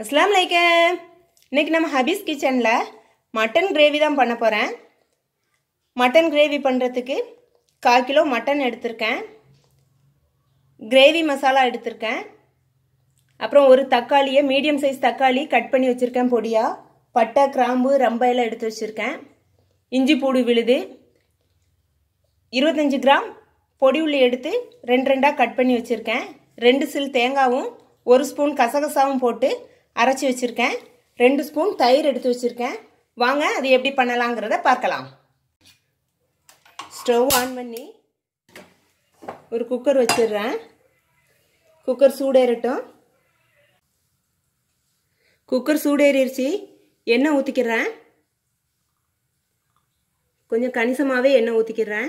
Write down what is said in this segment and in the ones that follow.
अस्सलाम वालेकुम। இன்னைக்கு நம்ம ஹபீஸ் கிச்சன்ல மட்டன் கிரேவி தான் பண்ண போறேன். மட்டன் கிரேவி பண்றதுக்கு 1/4 கிலோ மட்டன் எடுத்துர்க்கேன். கிரேவி மசாலா எடுத்துர்க்கேன். அப்புறம் ஒரு தக்காளியை மீடியம் சைஸ் தக்காளி கட் பண்ணி வச்சிருக்கேன் பொடியா. பட்டை, கிராம்பு, ரம்பை எல்லாம் எடுத்து வச்சிருக்கேன். இஞ்சி பூடு விழுது 25 கிராம் பொடி உள்ளி எடுத்து ரெண்டு ரெண்டா கட் பண்ணி வச்சிருக்கேன். 2 சில் தேங்காவும் 1 ஸ்பூன் கசகசாவும் போட்டு அரைச்சி வச்சிருக்கேன். 2 ஸ்பூன் தயிர் எடுத்து வச்சிருக்கேன். வாங்க அது எப்படி பண்ணலாம்ங்கறத பார்க்கலாம். ஸ்டவ் ஆன் பண்ணி ஒரு குக்கர் வச்சிடுறேன். குக்கர் சூடேறட்டும். குக்கர் சூடேறிடுச்சு. எண்ணெய் ஊற்றிக்கிறேன். கொஞ்சம் கணிசமாகவே எண்ணெய் ஊற்றிக்கிறேன்.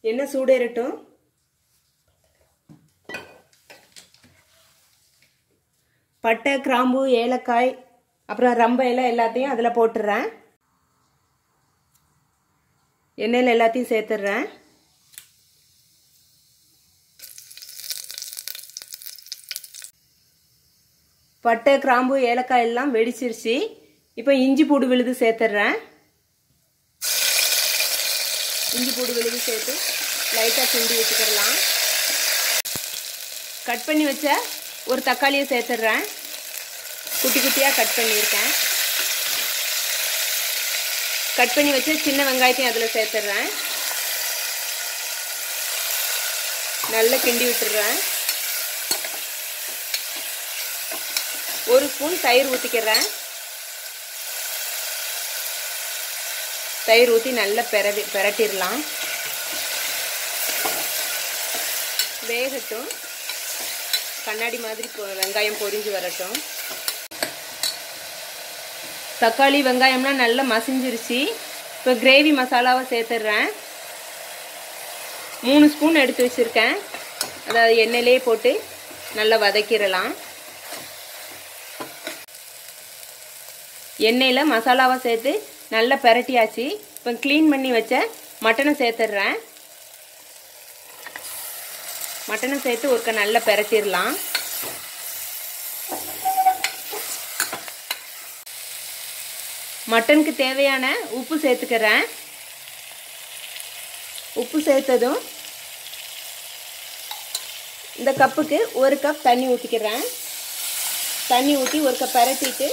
எண்ணெய் சூடேறட்டும். பட்டை, கிராம்பு, ஏலக்காய், அப்புறம் ரம்பை எல்லாம் எல்லாத்தையும் அதில் போட்டுடுறேன். எண்ணெயில் எல்லாத்தையும் சேர்த்துடுறேன். பட்டை, கிராம்பு, ஏலக்காய் எல்லாம் வெடிச்சிருச்சு. இப்போ இஞ்சி பூடு விழுது சேர்த்துடுறேன். இஞ்சி பூடு விழுது சேர்த்து லைட்டாக கிண்டி வச்சுக்கிடலாம். கட் பண்ணி வச்ச ஒரு தக்காளியை சேர்த்துடுறேன். குட்டி குட்டியாக கட் பண்ணியிருக்கேன். கட் பண்ணி வச்ச சின்ன வெங்காயத்தையும் அதில் சேர்த்துடுறேன். நல்லா கிண்டி விட்டுடுறேன். 1 ஸ்பூன் தயிர் ஊற்றிக்கிறேன். தயிர் ஊற்றி நல்லா பெரட்டிடலாம். வேகட்டும். கண்ணாடி மாதிரி வெங்காயம் பொரிஞ்சு வரட்டும். தக்காளி வெங்காயம்லாம் நல்லா மசிஞ்சிருச்சு. இப்போ கிரேவி மசாலாவை சேர்த்துடுறேன். 3 ஸ்பூன் எடுத்து வச்சுருக்கேன். அதாவது எண்ணெயிலே போட்டு நல்லா வதக்கிடலாம். எண்ணெயில் மசாலாவை சேர்த்து நல்லா பெரட்டியாச்சு. இப்போ க்ளீன் பண்ணி வச்ச மட்டனை சேர்த்துடுறேன். மட்டனை சேர்த்து ஒருக்க நல்லா பெரட்டிடலாம். மட்டனுக்கு தேவையான உப்பு சேர்த்துக்கிறேன். உப்பு சேர்த்ததும் இந்த கப்புக்கு 1 கப் தண்ணி ஊற்றிக்கிறேன். தண்ணி ஊற்றி ஒருக்க பெரட்டிட்டு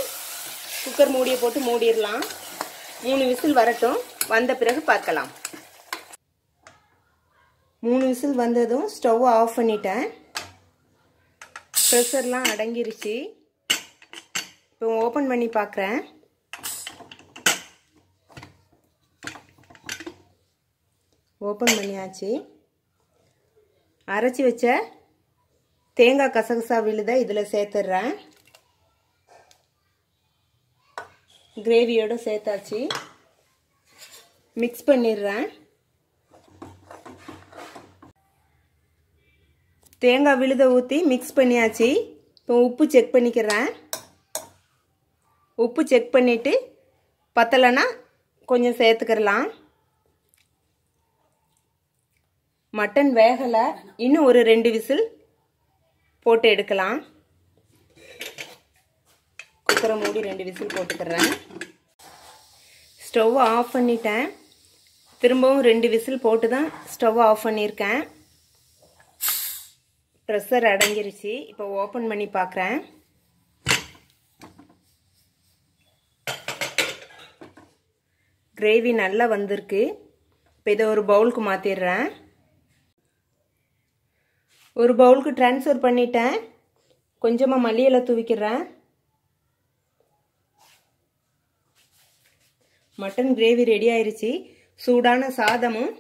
குக்கர் மூடியை போட்டு மூடிடலாம். 3 விசில் வரட்டும். வந்த பிறகு பார்க்கலாம். 3 விசில் வந்ததும் ஸ்டவ்வை ஆஃப் பண்ணிட்டேன். ப்ரெஷர்லாம் அடங்கிருச்சு. இப்போ ஓப்பன் பண்ணி பார்க்குறேன். ஓப்பன் பண்ணியாச்சு. அரைச்சி வச்ச தேங்காய் கசகசா விழுத இதில் சேர்த்துடுறேன். கிரேவியோடு சேர்த்தாச்சு. மிக்ஸ் பண்ணிடுறேன். தேங்காய் விழுத ஊற்றி மிக்ஸ் பண்ணியாச்சு. இப்போ உப்பு செக் பண்ணிக்கிறேன். உப்பு செக் பண்ணிவிட்டு பத்தலைன்னா கொஞ்சம் சேர்த்துக்கிறலாம். மட்டன் வேகலை. இன்னும் ஒரு 2 விசில் போட்டு எடுக்கலாம். குக்கரை மூடி 2 விசில் போட்டுக்கிறேன். ஸ்டவ் ஆஃப் பண்ணிட்டேன். திரும்பவும் 2 விசில் போட்டு தான் ஸ்டவ் ஆஃப் பண்ணியிருக்கேன். ப்ரெஷர் அடங்கிருச்சு. இப்போ ஓப்பன் பண்ணி பார்க்குறேன். கிரேவி நல்லா வந்திருக்கு. இப்போ இதை ஒரு பவுலுக்கு மாற்றிடுறேன். ஒரு பவுலுக்கு ட்ரான்ஸ்ஃபர் பண்ணிட்டேன். கொஞ்சமாக மல்லி இலை தூவிக்கிறேன். மட்டன் கிரேவி ரெடி ஆயிருச்சு. சூடான சாதமும்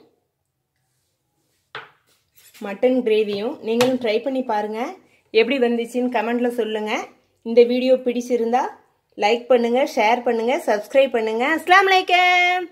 மட்டன் கிரேவியும் நீங்களும் ட்ரை பண்ணி பாருங்கள். எப்படி வந்துச்சுன்னு கமெண்டில் சொல்லுங்கள். இந்த வீடியோ பிடிச்சிருந்தா லைக் பண்ணுங்கள், ஷேர் பண்ணுங்கள், சப்ஸ்கிரைப் பண்ணுங்கள். அஸ்ஸலாமு அலைக்கும்.